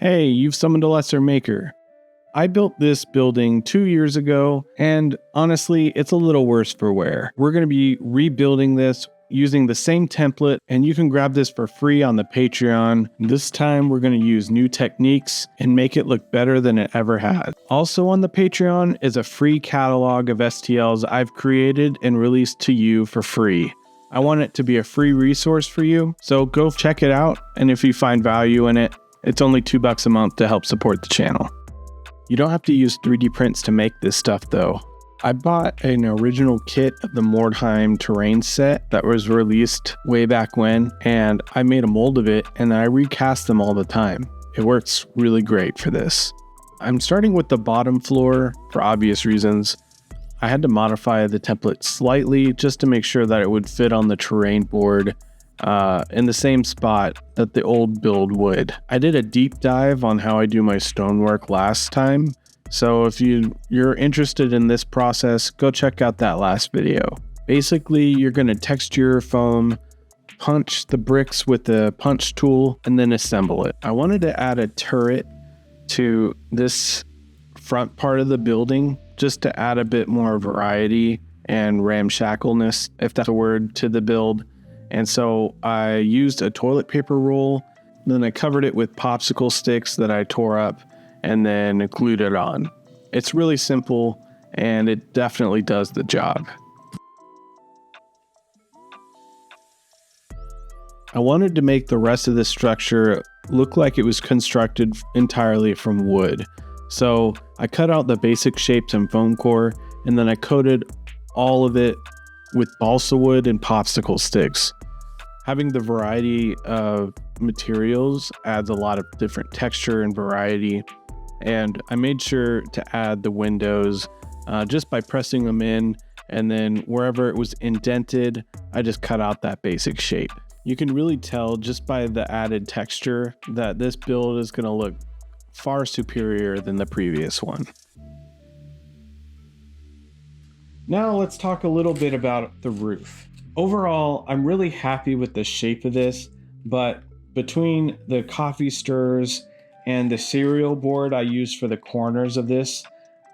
Hey, you've summoned a lesser maker. I built this building 2 years ago, and honestly, it's a little worse for wear. We're going to be rebuilding this using the same template, and you can grab this for free on the Patreon. This time, we're going to use new techniques and make it look better than it ever had. Also on the Patreon is a free catalog of STLs I've created and released to you for free. I want it to be a free resource for you, so go check it out, and if you find value in it, it's only $2 a month to help support the channel. You don't have to use 3D prints to make this stuff though. I bought an original kit of the Mordheim terrain set that was released way back when, and I made a mold of it and I recast them all the time. It works really great for this. I'm starting with the bottom floor for obvious reasons. I had to modify the template slightly just to make sure that it would fit on the terrain board in the same spot that the old build would. I did a deep dive on how I do my stonework last time, so if you're interested in this process, go check out that last video. Basically, you're going to texture foam, punch the bricks with the punch tool, and then assemble it. I wanted to add a turret to this front part of the building just to add a bit more variety and ramshackleness, if that's a word, to the build. And so I used a toilet paper roll, then I covered it with popsicle sticks that I tore up and then glued it on. It's really simple and it definitely does the job. I wanted to make the rest of the structure look like it was constructed entirely from wood. So I cut out the basic shapes and foam core, and then I coated all of it with balsa wood and popsicle sticks. Having the variety of materials adds a lot of different texture and variety, and I made sure to add the windows just by pressing them in, and then wherever it was indented, I just cut out that basic shape. You can really tell just by the added texture that this build is going to look far superior than the previous one. Now let's talk a little bit about the roof. Overall, I'm really happy with the shape of this, but between the coffee stirrers and the cereal board I used for the corners of this,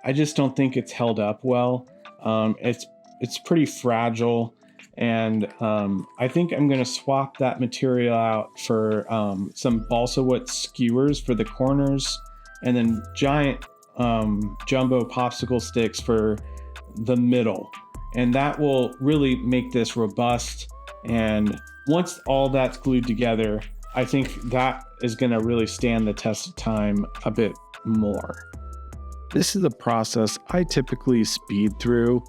I just don't think it's held up well. It's pretty fragile, and I think I'm going to swap that material out for some balsa wood skewers for the corners, and then giant jumbo popsicle sticks for the middle, and that will really make this robust. And once all that's glued together, I think that is going to really stand the test of time a bit more. This is a process I typically speed through,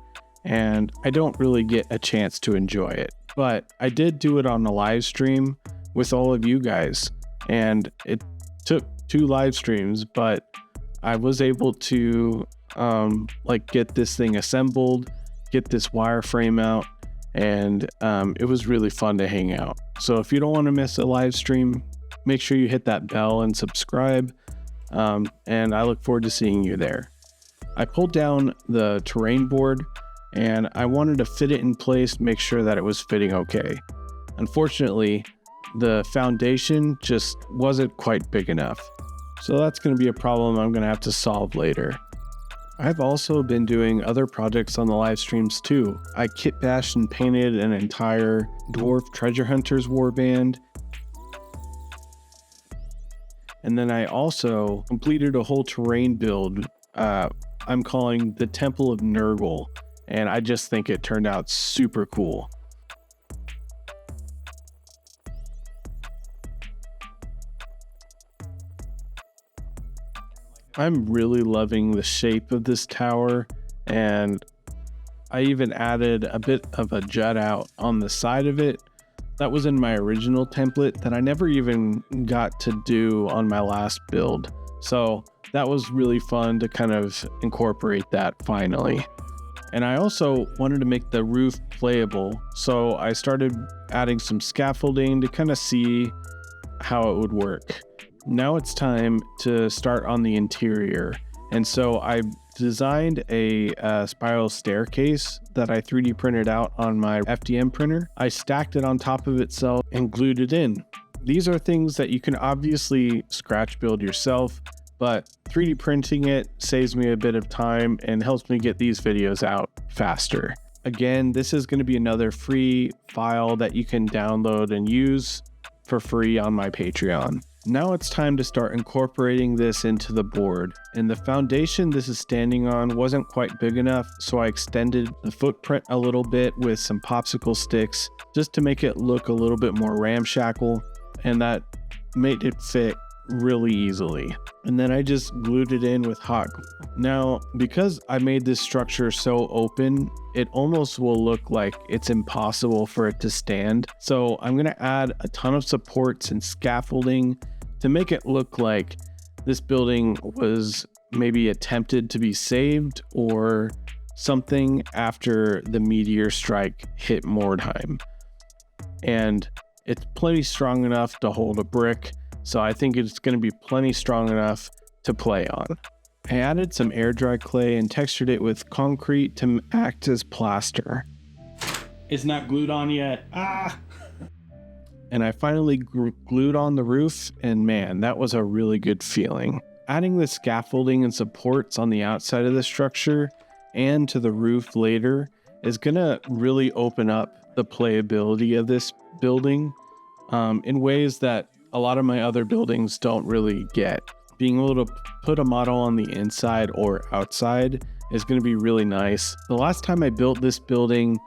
and I don't really get a chance to enjoy it, but I did do it on a live stream with all of you guys, and it took 2 live streams, but I was able to get this thing assembled, get this wireframe out, and it was really fun to hang out. So if you don't want to miss a live stream, make sure you hit that bell and subscribe, and I look forward to seeing you there. I pulled down the terrain board, and I wanted to fit it in place, make sure that it was fitting okay. Unfortunately, the foundation just wasn't quite big enough, so that's going to be a problem I'm going to have to solve later. I've also been doing other projects on the live streams too. I kit bashed and painted an entire Dwarf Treasure Hunters warband. And then I also completed a whole terrain build I'm calling the Temple of Nurgle, and I just think it turned out super cool. I'm really loving the shape of this tower, and I even added a bit of a jut out on the side of it. That was in my original template that I never even got to do on my last build. So that was really fun to kind of incorporate that finally. And I also wanted to make the roof playable, so I started adding some scaffolding to kind of see how it would work. Now it's time to start on the interior, and so I designed a spiral staircase that I 3D printed out on my FDM printer. I stacked it on top of itself and glued it in. These are things that you can obviously scratch build yourself, but 3D printing it saves me a bit of time and helps me get these videos out faster. Again, this is going to be another free file that you can download and use for free on my Patreon. Now it's time to start incorporating this into the board, and the foundation this is standing on wasn't quite big enough, so I extended the footprint a little bit with some popsicle sticks just to make it look a little bit more ramshackle, and that made it fit really easily. And then I just glued it in with hot glue. Now, because I made this structure so open, it almost will look like it's impossible for it to stand. So I'm going to add a ton of supports and scaffolding to make it look like this building was maybe attempted to be saved or something after the meteor strike hit Mordheim. And it's plenty strong enough to hold a brick, so I think it's going to be plenty strong enough to play on. I added some air dry clay and textured it with concrete to act as plaster. It's not glued on yet. And I finally glued on the roof, and man, that was a really good feeling. Adding the scaffolding and supports on the outside of the structure and to the roof later is going to really open up the playability of this building in ways that a lot of my other buildings don't really get. Being able to put a model on the inside or outside is going to be really nice. The last time I built this building,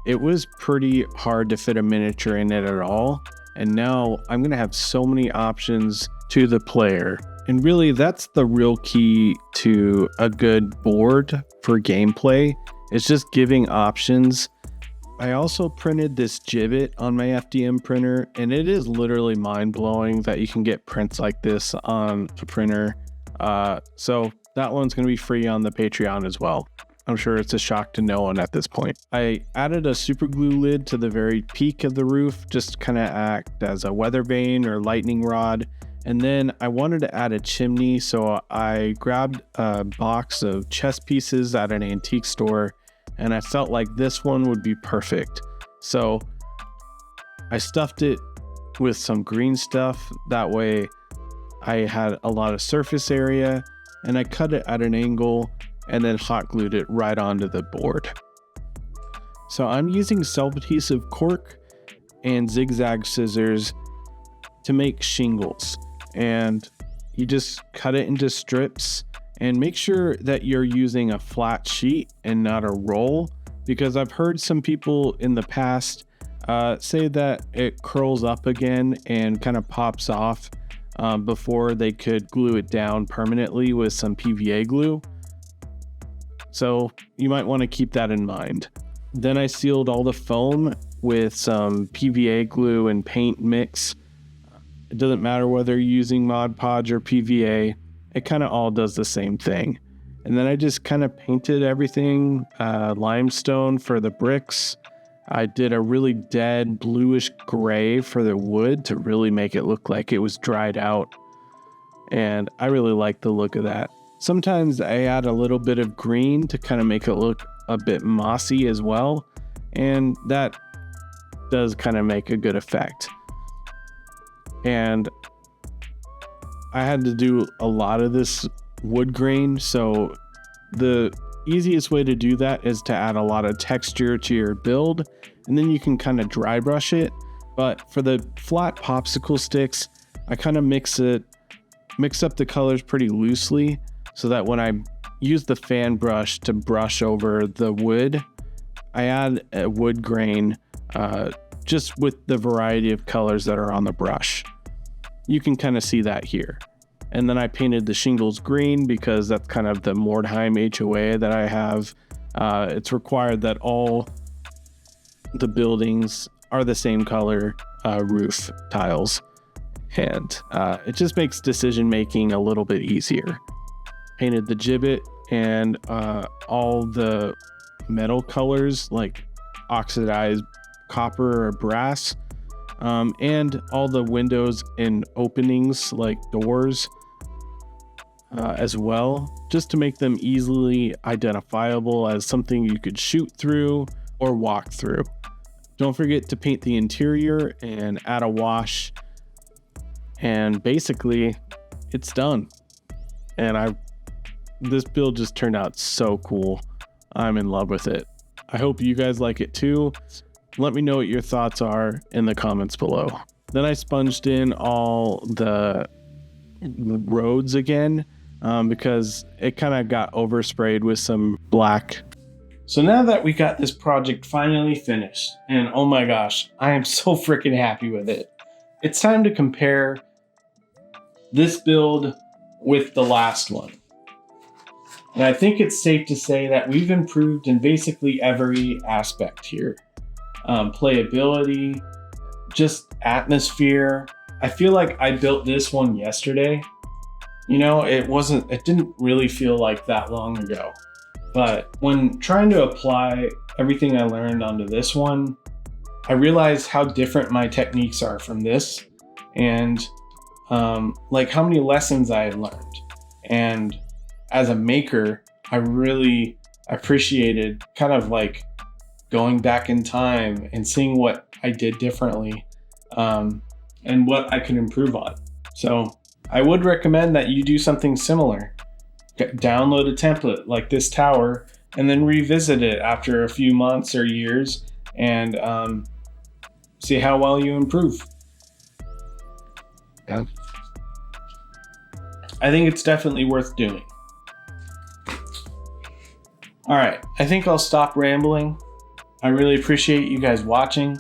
it was pretty hard to fit a miniature in it at all. And now I'm going to have so many options to the player. And really, that's the real key to a good board for gameplay. It's just giving options. I also printed this gibbet on my FDM printer, and it is literally mind-blowing that you can get prints like this on a printer. So that one's going to be free on the Patreon as well. I'm sure it's a shock to no one at this point. I added a super glue lid to the very peak of the roof, just kind of act as a weather vane or lightning rod. And then I wanted to add a chimney, so I grabbed a box of chess pieces at an antique store, and I felt like this one would be perfect. So I stuffed it with some green stuff. That way I had a lot of surface area, and I cut it at an angle and then hot glued it right onto the board. So I'm using self-adhesive cork and zigzag scissors to make shingles, and you just cut it into strips and make sure that you're using a flat sheet and not a roll, because I've heard some people in the past say that it curls up again and kind of pops off before they could glue it down permanently with some PVA glue. So you might want to keep that in mind. Then I sealed all the foam with some PVA glue and paint mix. It doesn't matter whether you're using Mod Podge or PVA, it kind of all does the same thing. And then I just kind of painted everything limestone for the bricks. I did a really dead bluish gray for the wood to really make it look like it was dried out. And I really like the look of that. Sometimes I add a little bit of green to kind of make it look a bit mossy as well. And that does kind of make a good effect. And I had to do a lot of this wood grain, so the easiest way to do that is to add a lot of texture to your build, and then you can kind of dry brush it. But for the flat popsicle sticks, I kind of mix up the colors pretty loosely, so that when I use the fan brush to brush over the wood, I add a wood grain just with the variety of colors that are on the brush. You can kind of see that here. And then I painted the shingles green because that's kind of the Mordheim HOA that I have. It's required that all the buildings are the same color roof tiles. And it just makes decision making a little bit easier. Painted the gibbet and all the metal colors like oxidized copper or brass, and all the windows and openings like doors as well, just to make them easily identifiable as something you could shoot through or walk through. Don't forget to paint the interior and add a wash And basically it's done. And this build just turned out so cool. I'm in love with it. I hope you guys like it too. Let me know what your thoughts are in the comments below. Then I sponged in all the roads again because it kind of got oversprayed with some black. So now that we got this project finally finished, and oh my gosh, I am so freaking happy with it. It's time to compare this build with the last one. And I think it's safe to say that we've improved in basically every aspect here. Playability, just atmosphere. I feel like I built this one yesterday. You know, it didn't really feel like that long ago. But when trying to apply everything I learned onto this one, I realized how different my techniques are from this, and like how many lessons I had learned. And as a maker, I really appreciated kind of like going back in time and seeing what I did differently and what I could improve on. So I would recommend that you do something similar. Download a template like this tower and then revisit it after a few months or years and see how well you improve. Yeah. I think it's definitely worth doing. All right, I think I'll stop rambling. I really appreciate you guys watching,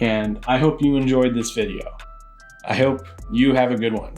and I hope you enjoyed this video. I hope you have a good one.